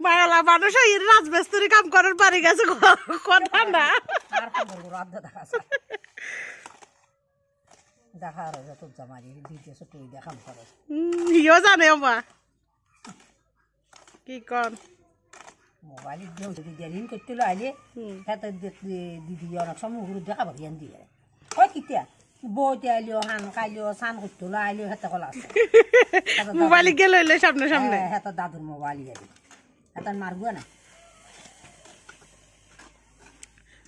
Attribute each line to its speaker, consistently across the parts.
Speaker 1: মায়ালা মানুষ রাজমিস্ত্রি কাম করার পারি গেছে কথা না ইও জানে মা কি কন
Speaker 2: মোবাইল দিন করতে আইলে দিদি অনেক সময় দেখা ভাবিয়ান দিয়ে কয় কিতিয়া বইতে আইলিও হান খাইলিও স্নান করতে আইলিও হাতে কলা আছে
Speaker 1: মোবাইল গেল সামনে সামনে
Speaker 2: হাতে দাদুর মোবাইল যাবি হাতে মারবো না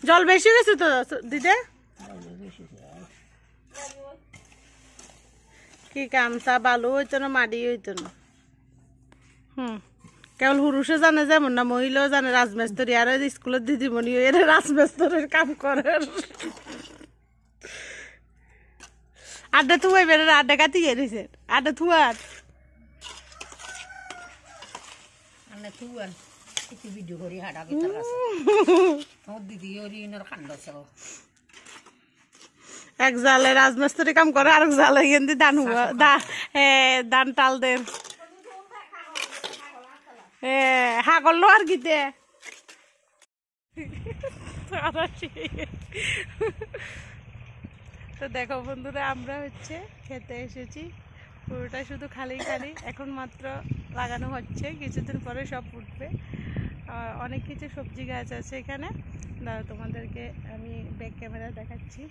Speaker 1: জল বেশি গেছে তো দিদে কি কামসা বালু হইতো না মাটি হইতো না কেবল পুরুষে জানে যেমন না মহিলাও জানে রাজমিস্ত্রি আর স্কুলের দিদিমণি এরা রাজমিস্ত্রির কাম করে আড্ডা থুয়াই বেড়ে আড্ডা কাটি গেছে আড্ডা থুয়ার
Speaker 2: ভিডিও করি হাঁটা দিদি খান্ড
Speaker 1: এক জালে রাজমিস্ত্রি কাম করে আর এক জালে গেন্দি ধান ধান টাল দেন হা করলো আর কিতে তো দেখো বন্ধুরা আমরা হচ্ছে খেতে এসেছি পুরোটা শুধু খালি খালি এখন মাত্র লাগানো হচ্ছে কিছুদিন পরে সব উঠবে অনেক কিছু সবজি গাছ আছে এখানে দাঁড়া তোমাদেরকে আমি ব্যাক ক্যামেরা দেখাচ্ছি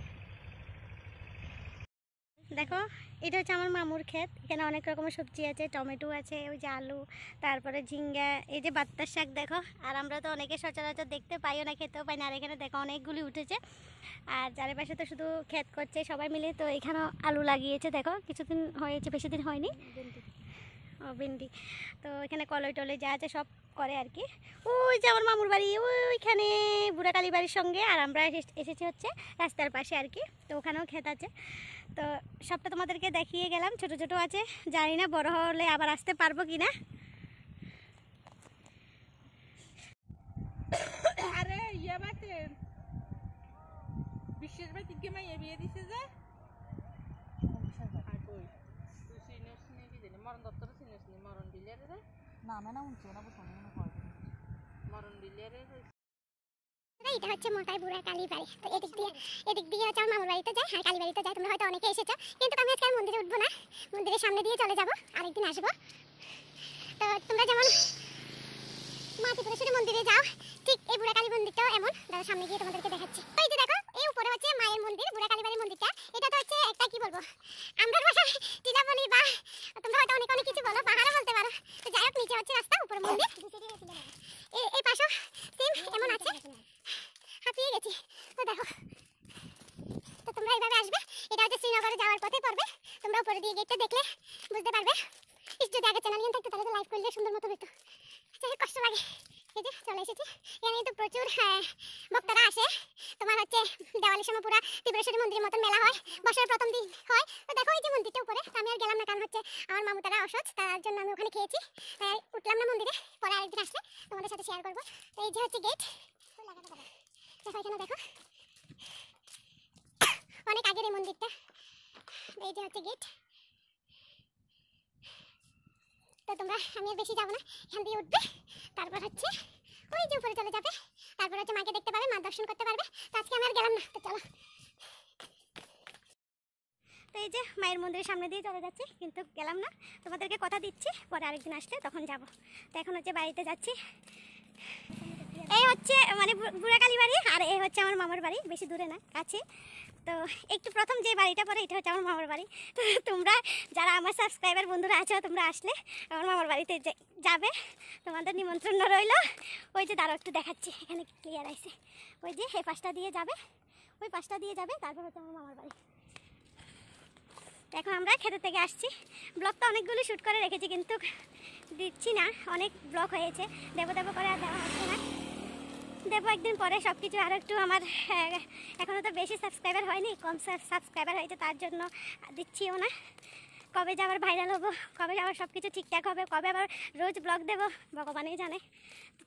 Speaker 3: দেখো এটা হচ্ছে আমার মামুর ক্ষেত এখানে অনেক রকমের সবজি আছে টমেটো আছে ওই যে আলু তারপরে ঝিঙ্গা এই যে বাত্তার শাক দেখো আর আমরা তো অনেকে সচরাচর দেখতে পাইও না খেতেও পাই না আর এখানে দেখো অনেকগুলি উঠেছে আর চারিপাশে তো শুধু ক্ষেত করছে সবাই মিলে তো এখানেও আলু লাগিয়েছে দেখো কিছুদিন হয়েছে বেশি দিন হয়নি ভেন্ডি তো এখানে কলই টলই যা আছে সব করে আর কি ওই যে আমার মামুর বাড়ি ওইখানে বুড়াকালী বাড়ির সঙ্গে আর আমরা এসেছি হচ্ছে রাস্তার পাশে আর কি তো ওখানেও ক্ষেত আছে তো সবটা তোমাদেরকে দেখিয়ে গেলাম ছোট ছোট আছে জানি না বড় হলে আবার আসতে পারবো কি না
Speaker 1: আরে ইয়া বাতে বিশেষ ভাই তিনকে মাইয়া বিয়ে দিছে যে মরণ দপ্তর চিনিস নি মরণ দিলে রে না না উনছে না বুঝছো না মরণ দিলে রে
Speaker 3: এটা হচ্ছে মোটাই বুড়াকালী বাড়ি তো এদিক দিয়ে হচ্ছে আমার মামুর বাড়িতে যায় আর কালী বাড়িতে যায় তোমরা হয়তো অনেকে এসেছো কিন্তু আমি আজকে মন্দিরে উঠবো না মন্দিরের সামনে দিয়ে চলে যাবো আরেকদিন আসবো তো তোমরা যেমন মা ত্রিপুরেশ্বরী মন্দিরে যাও ঠিক এই বুড়াকালী মন্দিরটাও এমন দাদা সামনে গিয়ে তোমাদেরকে দেখাচ্ছি ওই যে দেখো এই উপরে হচ্ছে মায়ের মন্দির বুড়াকালী বাড়ির মন্দিরটা এটা তো হচ্ছে একটা কি বলবো আমরা ভাষায় টিলা বলি বা তোমরা হয়তো অনেক অনেক কিছু বলো পাহাড়ও বলতে পারো তো যাই হোক নিচে হচ্ছে রাস্তা উপরে মন্দির এই পাশেও সেম এমন আছে হাঁপিয়ে গেছি তো দেখো তো তোমরা এইভাবে আসবে এটা হচ্ছে শ্রীনগরে যাওয়ার পথে পড়বে তোমরা উপরে দিয়ে গেটটা দেখলে বুঝতে পারবে যদি আগে চ্যানেল নিয়ে থাকতো তাহলে তো লাইভ করলে সুন্দর মতো হতো যাই কষ্ট লাগে এই যে চলে এসেছি এখানে কিন্তু প্রচুর ভক্তরা আসে তোমার হচ্ছে দেওয়ালির সময় পুরা ত্রিপুরেশ্বরী মন্দিরের মতন মেলা হয় বছরের প্রথম দিন হয় তো দেখো এই যে মন্দিরটা উপরে আমি আর গেলাম না কারণ হচ্ছে আমার মামু তারা অসুস্থ তার জন্য আমি ওখানে খেয়েছি তাই উঠলাম না মন্দিরে পরে আরেকদিন আসলে তোমাদের সাথে শেয়ার করবো তো এই যে হচ্ছে গেট দেখো এখানে দেখো অনেক আগের এই মন্দিরটা এই যে হচ্ছে গেট তো তোমরা আমি আর বেশি যাবো না এখান দিয়ে উঠবে তারপর হচ্ছে ওই যে উপরে চলে যাবে তারপর হচ্ছে মাকে দেখতে পাবে মা দর্শন করতে পারবে তো আজকে আমি আর গেলাম না তো চলো তো এই যে মায়ের মন্দিরের সামনে দিয়ে চলে যাচ্ছি কিন্তু গেলাম না তোমাদেরকে কথা দিচ্ছি পরে আরেকদিন আসলে তখন যাব তো এখন হচ্ছে বাড়িতে যাচ্ছি এই হচ্ছে মানে বুড়াকালী বাড়ি আর এই হচ্ছে আমার মামার বাড়ি বেশি দূরে না কাছে তো একটু প্রথম যে বাড়িটা পরে এটা হচ্ছে আমার মামার বাড়ি তো তোমরা যারা আমার সাবস্ক্রাইবার বন্ধুরা আছো তোমরা আসলে আমার মামার বাড়িতে যাবে তোমাদের নিমন্ত্রণ রইল ওই যে দাঁড়াও একটু দেখাচ্ছি এখানে ক্লিয়ার আছে ওই যে এই পাশটা দিয়ে যাবে ওই পাশটা দিয়ে যাবে তারপর হচ্ছে আমার মামার বাড়ি এখন আমরা খেতে থেকে আসছি ব্লগটা অনেকগুলো শ্যুট করে রেখেছি কিন্তু দিচ্ছি না অনেক ব্লগ হয়েছে দেবো করে আর দেওয়া হচ্ছে না দেবো একদিন পরে সব কিছু আরও একটু আমার এখনও তো বেশি সাবস্ক্রাইবার হয়নি কম সাবস্ক্রাইবার হয়েছে তার জন্য দিচ্ছিও না কবে যে আবার ভাইরাল হবো কবে আবার সব কিছু ঠিকঠাক হবে কবে আবার রোজ ব্লগ দেবো ভগবানই জানে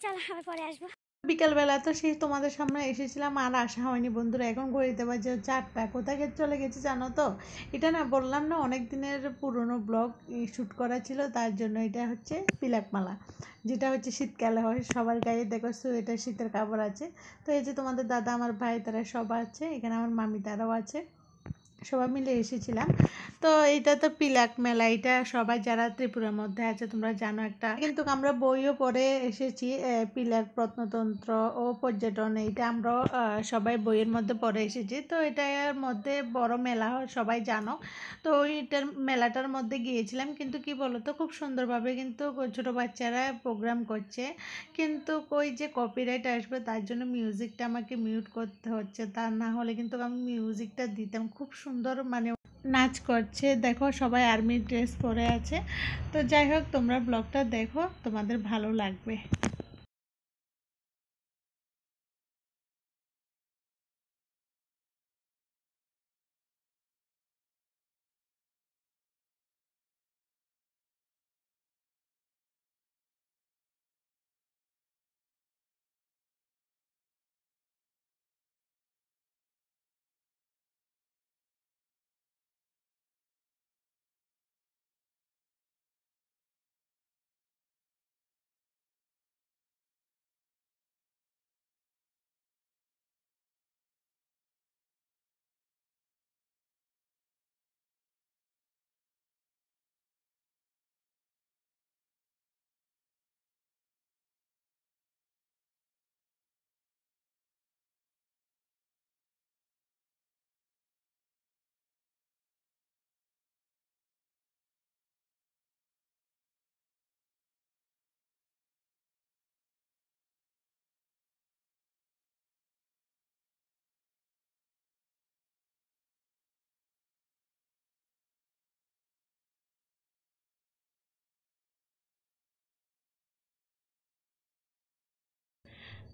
Speaker 3: চলো আবার পরে আসবো
Speaker 1: বিকালবেলা তো সেই তোমাদের সামনে এসেছিলাম, আর আসা হয়নি বন্ধুরা। এখন ঘড়িতে বাজে 4টা। কোথায় চলে গেছে জানো তো? এটা না বললাম না, অনেক দিনের পুরনো ব্লগ শ্যুট করা ছিল, তার জন্য। এটা হচ্ছে পিলাকমালা, যেটা হচ্ছে শীতকালে হয়। সবার গায়ে দেখো সোয়েটার, শীতের কাপড় আছে। তো এই যে তোমাদের দাদা, আমার ভাই, তারা সব আছে এখানে। আমার মামি তারাও আছে, সবাই মিলে এসেছিলাম। তো এইটা তো পিলাক মেলা, এটা সবাই যারা ত্রিপুরার মধ্যে আছে তোমরা জানো। একটা কিন্তু আমরা বইও পড়ে এসেছি, পিলাক প্রত্নতন্ত্র ও পর্যটন, এইটা আমরা সবাই বইয়ের মধ্যে পড়ে এসেছি। তো এটার মধ্যে বড় মেলা হয়, সবাই জানো। তো ওইটার মেলাটার মধ্যে গিয়েছিলাম, কিন্তু কি বলতো, খুব সুন্দরভাবে কিন্তু ছোটো বাচ্চারা প্রোগ্রাম করছে, কিন্তু ওই যে কপিরাইট আসবে তার জন্য মিউজিকটা আমাকে মিউট করতে হচ্ছে। তা না হলে কিন্তু আমি মিউজিকটা দিতাম। খুব সুন্দর মানে নাচ করছে, দেখো সবাই আর্মি ড্রেস পরে আছে। তো যাই হোক, তোমরা ব্লগটা দেখো, তোমাদের ভালো লাগবে।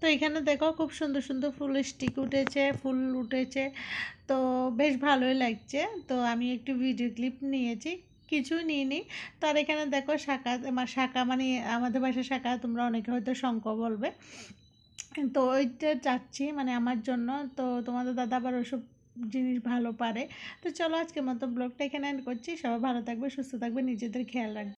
Speaker 1: তো এখানে দেখো খুব সুন্দর সুন্দর ফুল স্টিক উঠেছে, ফুল উঠেছে। তো বেশ ভালোই লাগছে। তো আমি একটু ভিডিও ক্লিপ নিয়েছি, কিছু নিইনি। তার এখানে দেখো শাঁখা, শাঁখা মানে আমাদের বাসায় শাঁখা, তোমরা অনেকে হয়তো শঙ্খ বলবে। তো ওইটা চাচ্ছি মানে আমার জন্য। তো তোমাদের দাদা আবার ওসব জিনিস ভালো পারে। তো চলো, আজকের মতো ব্লগটা এখানে এন্ড করছি। সবাই ভালো থাকবে, সুস্থ থাকবে, নিজেদের খেয়াল রাখবে।